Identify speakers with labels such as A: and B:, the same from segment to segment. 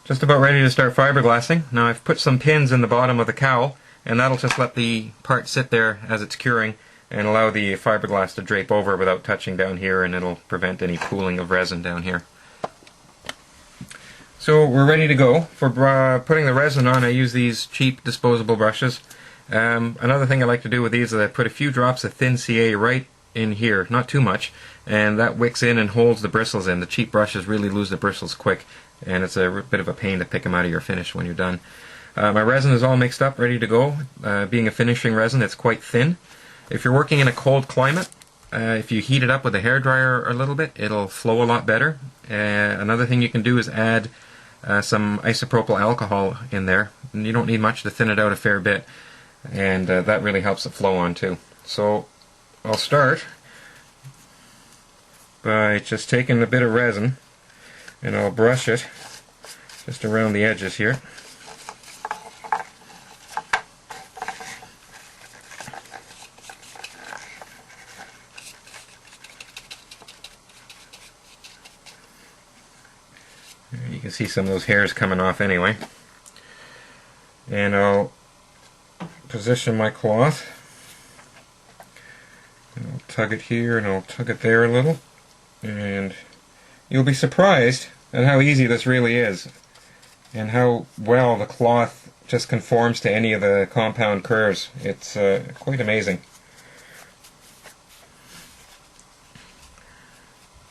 A: Just about ready to start fiberglassing. Now I've put some pins in the bottom of the cowl, and that'll just let the part sit there as it's curing and allow the fiberglass to drape over without touching down here, and it'll prevent any pooling of resin down here. So we're ready to go. For putting the resin on, I use these cheap disposable brushes. Another thing I like to do with these is I put a few drops of thin CA right in here, not too much, and that wicks in and holds the bristles in. The cheap brushes really lose the bristles quick, and it's a bit of a pain to pick them out of your finish when you're done. My resin is all mixed up, ready to go. Being a finishing resin, it's quite thin. If you're working in a cold climate, if you heat it up with a hairdryer a little bit, it'll flow a lot better. Another thing you can do is add some isopropyl alcohol in there. And you don't need much to thin it out a fair bit, and that really helps it flow on too. So I'll start by just taking a bit of resin and I'll brush it just around the edges here. You can see some of those hairs coming off anyway. And I'll position my cloth. And I'll tug it here and I'll tug it there a little. And you'll be surprised at how easy this really is, and how well the cloth just conforms to any of the compound curves. It's quite amazing.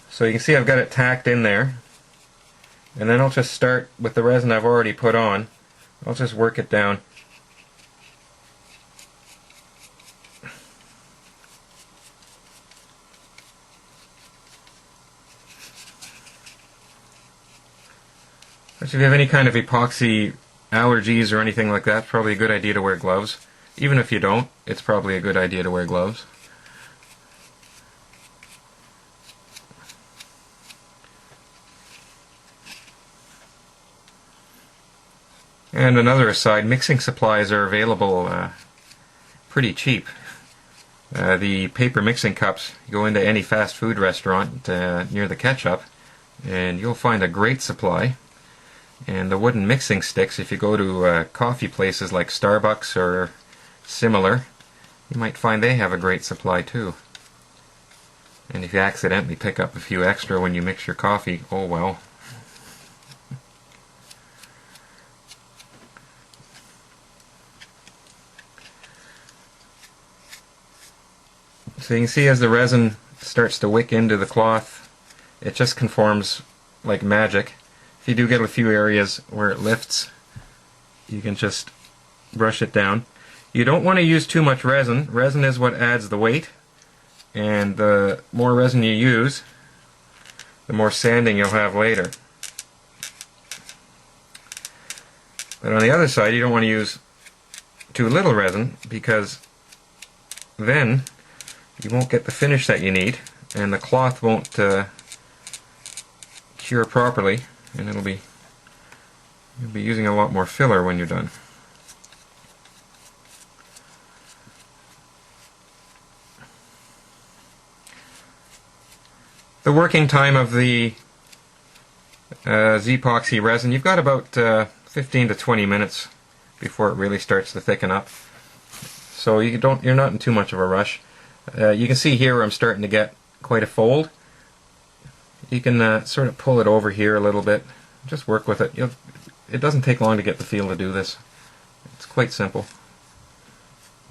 A: So you can see I've got it tacked in there. And then I'll just start with the resin I've already put on. I'll just work it down. If you have any kind of epoxy allergies or anything like that, it's probably a good idea to wear gloves. Even if you don't, it's probably a good idea to wear gloves. And another aside, mixing supplies are available pretty cheap. The paper mixing cups, you go into any fast food restaurant near the ketchup, and you'll find a great supply. And the wooden mixing sticks, if you go to coffee places like Starbucks or similar, you might find they have a great supply too. And if you accidentally pick up a few extra when you mix your coffee, oh well. So you can see as the resin starts to wick into the cloth, it just conforms like magic. If you do get a few areas where it lifts, you can just brush it down. You don't want to use too much resin. Resin is what adds the weight, and the more resin you use, the more sanding you'll have later. But on the other side, you don't want to use too little resin, because then you won't get the finish that you need, and the cloth won't cure properly, and you'll be using a lot more filler when you're done. The working time of the Z-epoxy resin, you've got about 15 to 20 minutes before it really starts to thicken up. So you're not in too much of a rush. You can see here where I'm starting to get quite a fold. You can sort of pull it over here a little bit. Just work with it. It doesn't take long to get the feel to do this. It's quite simple.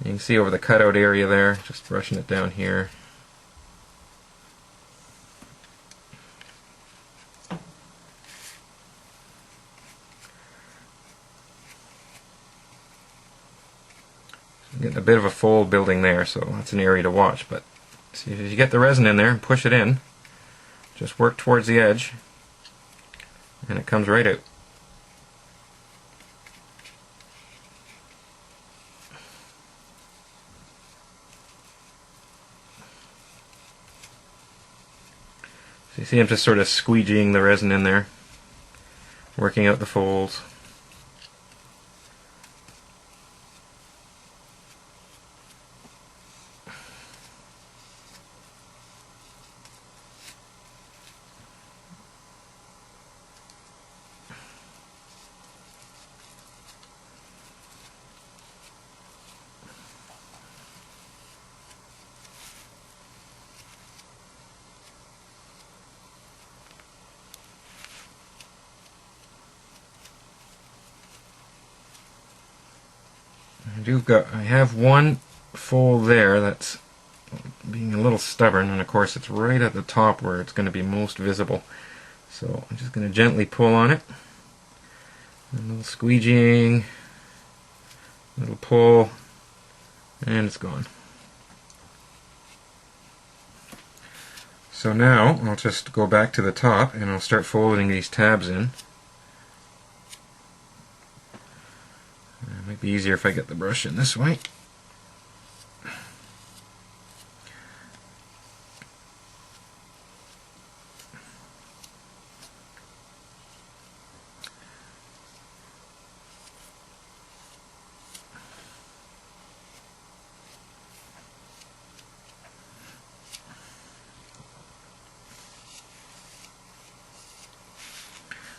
A: You can see over the cutout area there, just brushing it down here. Getting a bit of a fold building there, so that's an area to watch. But see, if you get the resin in there and push it in, just work towards the edge, and it comes right out. So you see I'm just sort of squeegeeing the resin in there, working out the folds. I have one fold there that's being a little stubborn, and of course it's right at the top where it's going to be most visible. So I'm just going to gently pull on it. A little squeegeeing, a little pull, and it's gone. So now I'll just go back to the top and I'll start folding these tabs in. It might be easier if I get the brush in this way.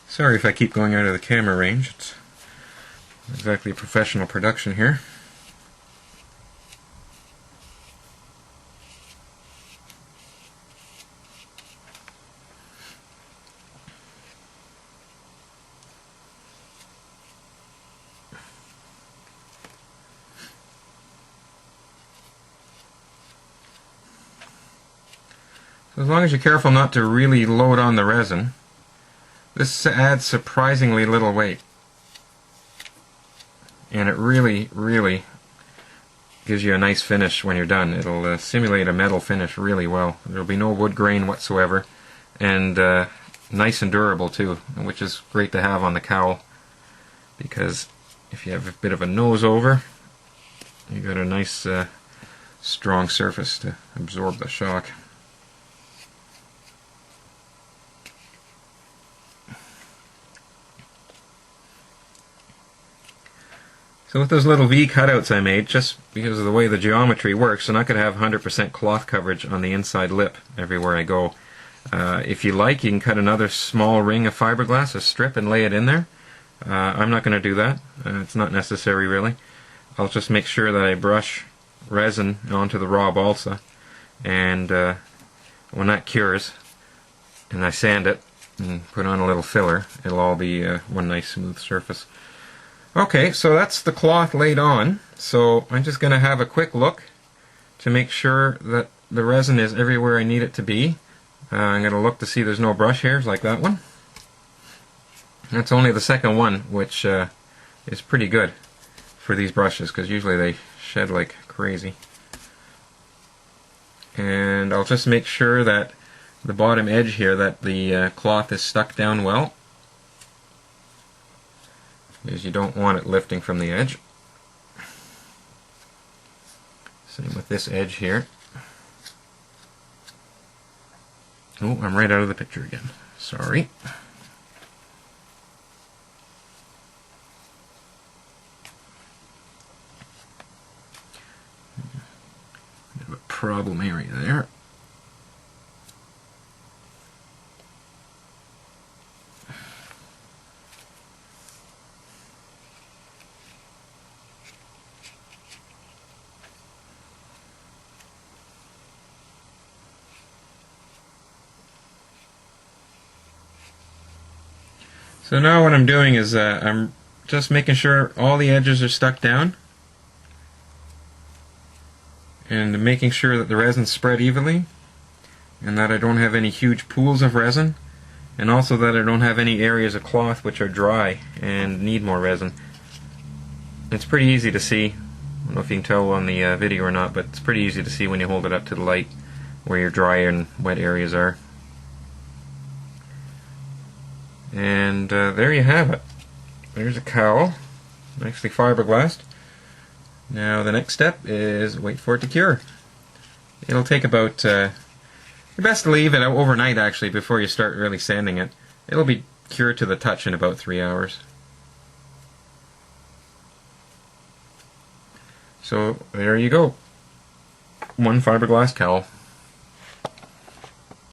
A: Sorry if I keep going out of the camera range. It's not exactly a professional production here. So as long as you're careful not to really load on the resin, this adds surprisingly little weight, and it really gives you a nice finish when you're done. It'll simulate a metal finish really well. There'll be no wood grain whatsoever, and nice and durable too, which is great to have on the cowl, because if you have a bit of a nose over, you got a nice strong surface to absorb the shock. So with those little V cutouts I made, just because of the way the geometry works, I'm not going to have 100% cloth coverage on the inside lip everywhere I go. If you like, you can cut another small ring of fiberglass, a strip, and lay it in there. I'm not going to do that. It's not necessary really. I'll just make sure that I brush resin onto the raw balsa, and when that cures and I sand it and put on a little filler, it'll all be one nice smooth surface. Okay, so that's the cloth laid on. So I'm just going to have a quick look to make sure that the resin is everywhere I need it to be. I'm going to look to see there's no brush hairs like that one. That's only the second one, which is pretty good for these brushes, because usually they shed like crazy. And I'll just make sure that the bottom edge here, that the cloth is stuck down well, because you don't want it lifting from the edge. Same with this edge here. Oh, I'm right out of the picture again. Sorry. Bit of a problem area there. So now what I'm doing is I'm just making sure all the edges are stuck down, and making sure that the resin's spread evenly, and that I don't have any huge pools of resin, and also that I don't have any areas of cloth which are dry and need more resin. It's pretty easy to see. I don't know if you can tell on the video or not, but it's pretty easy to see when you hold it up to the light where your dry and wet areas are. And there you have it. There's a cowl, nicely fiberglassed. Now the next step is wait for it to cure. It'll take about, you're best to leave it overnight actually before you start really sanding it. It'll be cured to the touch in about 3 hours. So there you go. One fiberglass cowl.